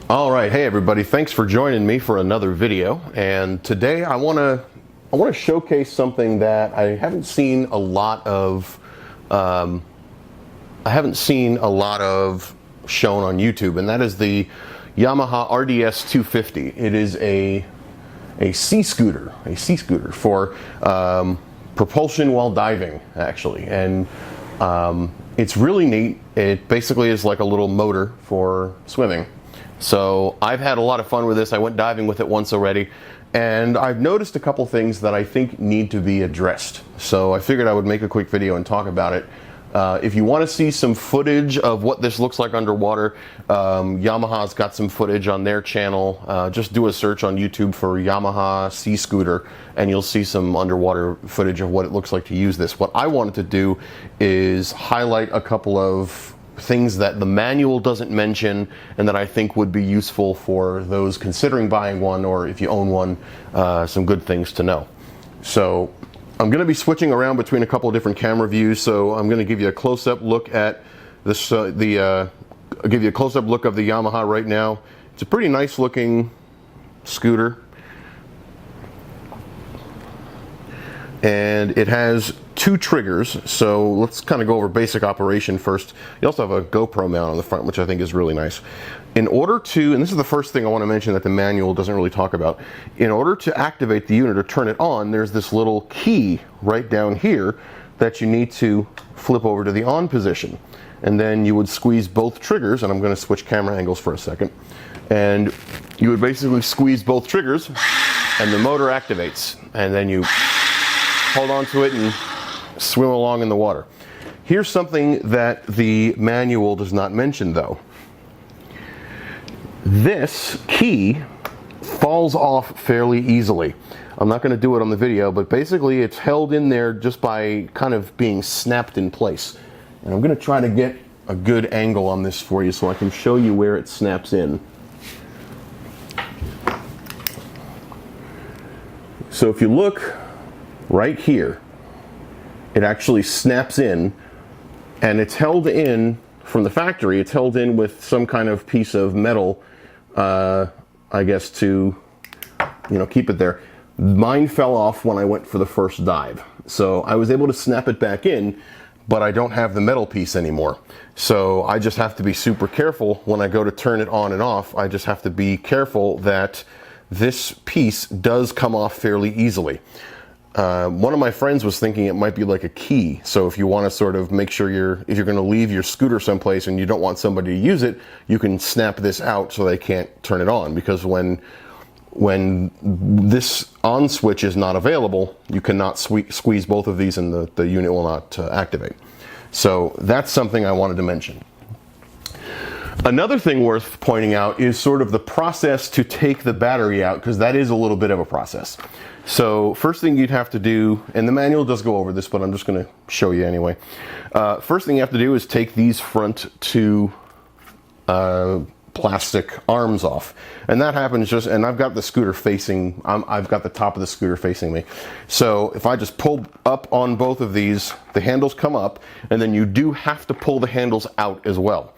All right, hey everybody, thanks for joining me for another video. And today I want to showcase something that I haven't seen a lot of shown on YouTube, and that is the Yamaha RDS 250. It is a sea scooter for propulsion while diving, actually. And it's really neat. It basically is like a little motor for swimming. So I've had a lot of fun with this. I went diving with it once already, and I've noticed a couple things that I think need to be addressed. So I figured I would make a quick video and talk about it. If you want to see some footage of what this looks like underwater, Yamaha's got some footage on their channel. Just do a search on YouTube for Yamaha Sea Scooter and you'll see some underwater footage of what it looks like to use this. What I wanted to do is highlight a couple of things that the manual doesn't mention and that I think would be useful for those considering buying one, or if you own one, some good things to know. So I'm going to be switching around between a couple of different camera views. So I'm going to give you a close-up look at this. I'll give you a close-up look of the Yamaha right now. It's a pretty nice looking scooter, and it has two triggers. So let's kind of go over basic operation first. You also have a GoPro mount on the front, which I think is really nice. In order to, and this is the first thing I want to mention that the manual doesn't really talk about, in order to activate the unit or turn it on, there's this little key right down here that you need to flip over to the on position. And then you would squeeze both triggers, and I'm going to switch camera angles for a second. And you would basically squeeze both triggers and the motor activates. And then you hold on to it and swim along in the water. Here's something that the manual does not mention though. This key falls off fairly easily. I'm not going to do it on the video, but basically it's held in there just by kind of being snapped in place. And I'm going to try to get a good angle on this for you so I can show you where it snaps in. So if you look right here, it actually snaps in, and it's held in from the factory. It's held in with some kind of piece of metal, I guess, to keep it there. Mine fell off when I went for the first dive, so I was able to snap it back in, but I don't have the metal piece anymore. So I just have to be super careful when I go to turn it on and off. I just have to be careful that this piece does come off fairly easily. One of my friends was thinking it might be like a key. So if you want to sort of make sure if you're going to leave your scooter someplace and you don't want somebody to use it, you can snap this out so they can't turn it on. Because when this on switch is not available, you cannot squeeze both of these and the unit will not activate. So that's something I wanted to mention. Another thing worth pointing out is sort of the process to take the battery out, because that is a little bit of a process. So first thing you'd have to do, and the manual does go over this, but I'm just going to show you anyway. First thing you have to do is take these front two plastic arms off. And that happens and I've got the scooter facing, I've got the top of the scooter facing me. So if I just pull up on both of these, the handles come up, and then you do have to pull the handles out as well.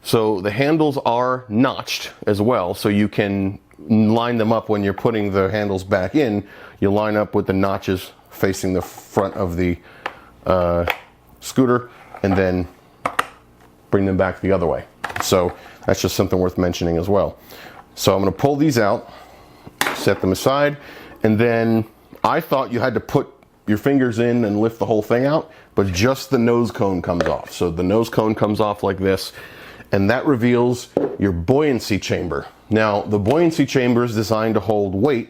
So the handles are notched as well, so you can line them up when you're putting the handles back in. You line up with the notches facing the front of the scooter, and then bring them back the other way. So that's just something worth mentioning as well. So I'm going to pull these out, set them aside, and then I thought you had to put your fingers in and lift the whole thing out, but just the nose cone comes off. So the nose cone comes off like this, and that reveals your buoyancy chamber. Now, the buoyancy chamber is designed to hold weight,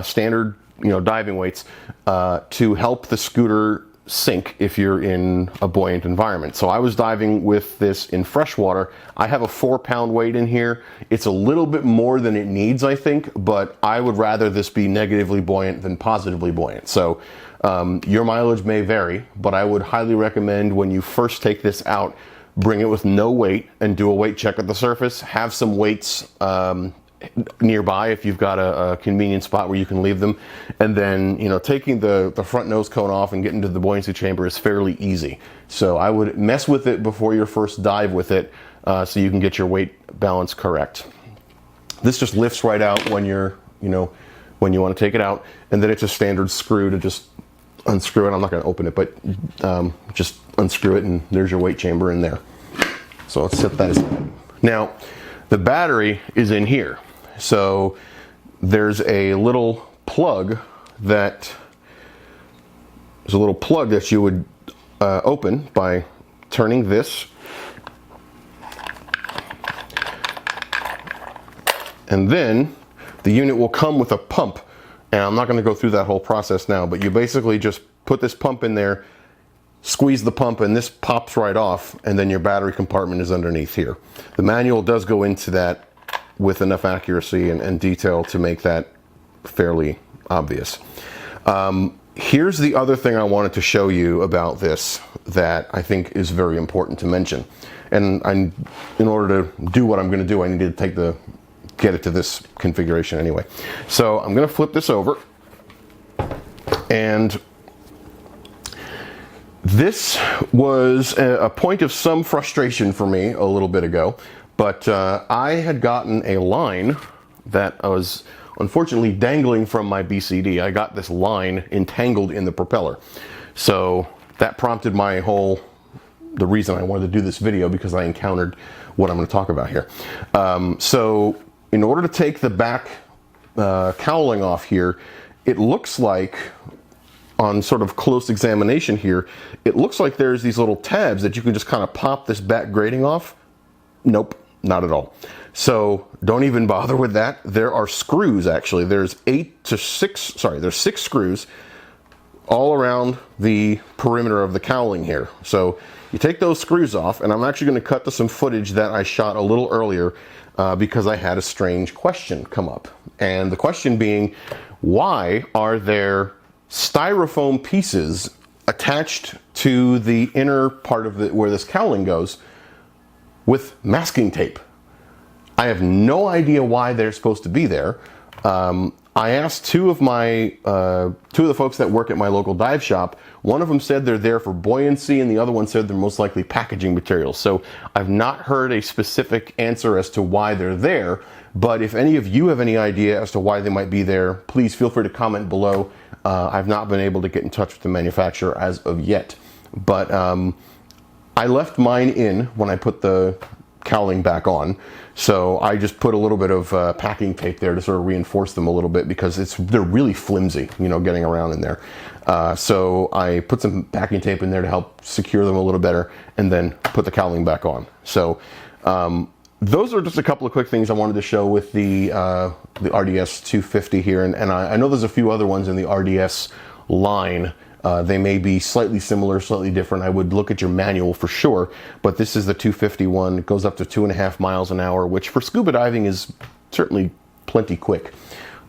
standard diving weights, to help the scooter sink if you're in a buoyant environment. So I was diving with this in freshwater. I have a 4-pound weight in here. It's a little bit more than it needs, I think, but I would rather this be negatively buoyant than positively buoyant. So your mileage may vary, but I would highly recommend when you first take this out, bring it with no weight and do a weight check at the surface. Have some weights nearby if you've got a convenient spot where you can leave them. And then, taking the front nose cone off and getting to the buoyancy chamber is fairly easy. So I would mess with it before your first dive with it, so you can get your weight balance correct. This just lifts right out when you're, when you want to take it out, and then it's a standard screw to just unscrew it. I'm not going to open it, but just unscrew it, and there's your weight chamber in there. So let's set that aside. Now, the battery is in here. So there's a little plug that you would open by turning this. And then the unit will come with a pump. And I'm not going to go through that whole process now, but you basically just put this pump in there, squeeze the pump, and this pops right off, and then your battery compartment is underneath here. The manual does go into that with enough accuracy and detail to make that fairly obvious. Here's the other thing I wanted to show you about this that I think is very important to mention. And in order to do what I'm going to do, I need to get it to this configuration anyway. So I'm going to flip this over, and this was a point of some frustration for me a little bit ago, but I had gotten a line that was unfortunately dangling from my BCD. I got this line entangled in the propeller. So that prompted the reason I wanted to do this video, because I encountered what I'm going to talk about here. So in order to take the back cowling off here, it looks like, on sort of close examination here, it looks like there's these little tabs that you can just kind of pop this back grating off. Nope, not at all. So don't even bother with that. There are screws, actually. There's 6 screws all around the perimeter of the cowling here. So you take those screws off, and I'm actually going to cut to some footage that I shot a little earlier because I had a strange question come up. And the question being, why are there styrofoam pieces attached to the inner part of where this cowling goes with masking tape? I have no idea why they're supposed to be there. I asked two of the folks that work at my local dive shop. One of them said they're there for buoyancy, and the other one said they're most likely packaging materials. So I've not heard a specific answer as to why they're there, but if any of you have any idea as to why they might be there, please feel free to comment below. I've not been able to get in touch with the manufacturer as of yet, but I left mine in when I put the cowling back on, so I just put a little bit of packing tape there to sort of reinforce them a little bit, because they're really flimsy, getting around in there. So I put some packing tape in there to help secure them a little better, and then put the cowling back on. So those are just a couple of quick things I wanted to show with the RDS 250 here, and I know there's a few other ones in the RDS line. They may be slightly similar, slightly different. I would look at your manual for sure, but this is the 250 one. It goes up to 2.5 miles an hour, which for scuba diving is certainly plenty quick.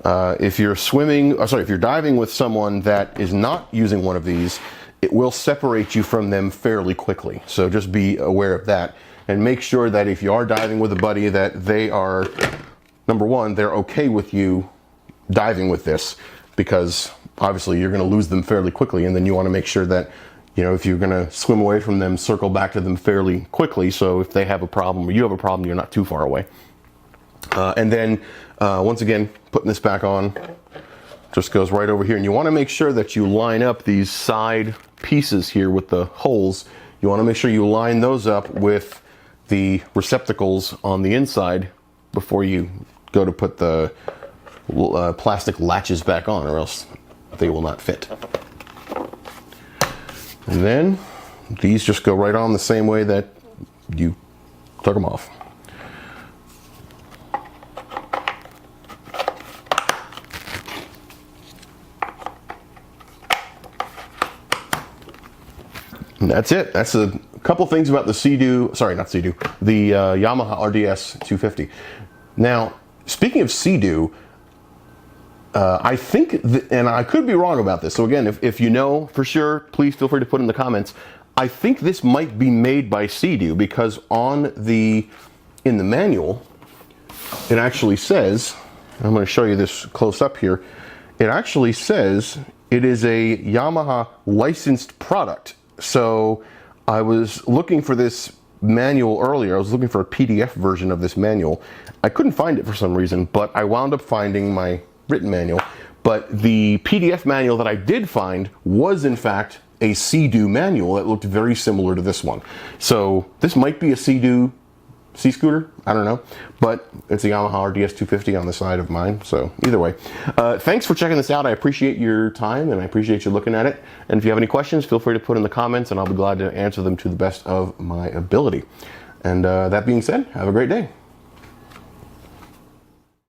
If you're diving with someone that is not using one of these, it will separate you from them fairly quickly. So just be aware of that, and make sure that if you are diving with a buddy, that they are, number one, they're okay with you diving with this, because obviously you're going to lose them fairly quickly, and then you want to make sure that, if you're going to swim away from them, circle back to them fairly quickly, so if they have a problem or you have a problem, you're not too far away. And then once again, putting this back on, just goes right over here, and you want to make sure that you line up these side pieces here with the holes. You want to make sure you line those up with the receptacles on the inside before you go to put the plastic latches back on, or else they will not fit. And then these just go right on the same way that you took them off. And that's it. That's a couple things about the the Yamaha RDS 250. Now, speaking of Sea-Doo, I think, and I could be wrong about this, so again, if you know for sure, please feel free to put in the comments. I think this might be made by Sea-Doo, because in the manual, it actually says, I'm going to show you this close up here, it actually says it is a Yamaha licensed product. So I was looking for this manual earlier. I was looking for a PDF version of this manual. I couldn't find it for some reason, but I wound up finding my written manual. But the PDF manual that I did find was in fact a Sea-Doo manual that looked very similar to this one. So this might be a Sea-Doo scooter, I don't know, but it's a Yamaha RDS 250 on the side of mine. So either way, thanks for checking this out. I appreciate your time and I appreciate you looking at it. And if you have any questions, feel free to put in the comments and I'll be glad to answer them to the best of my ability. And that being said, have a great day.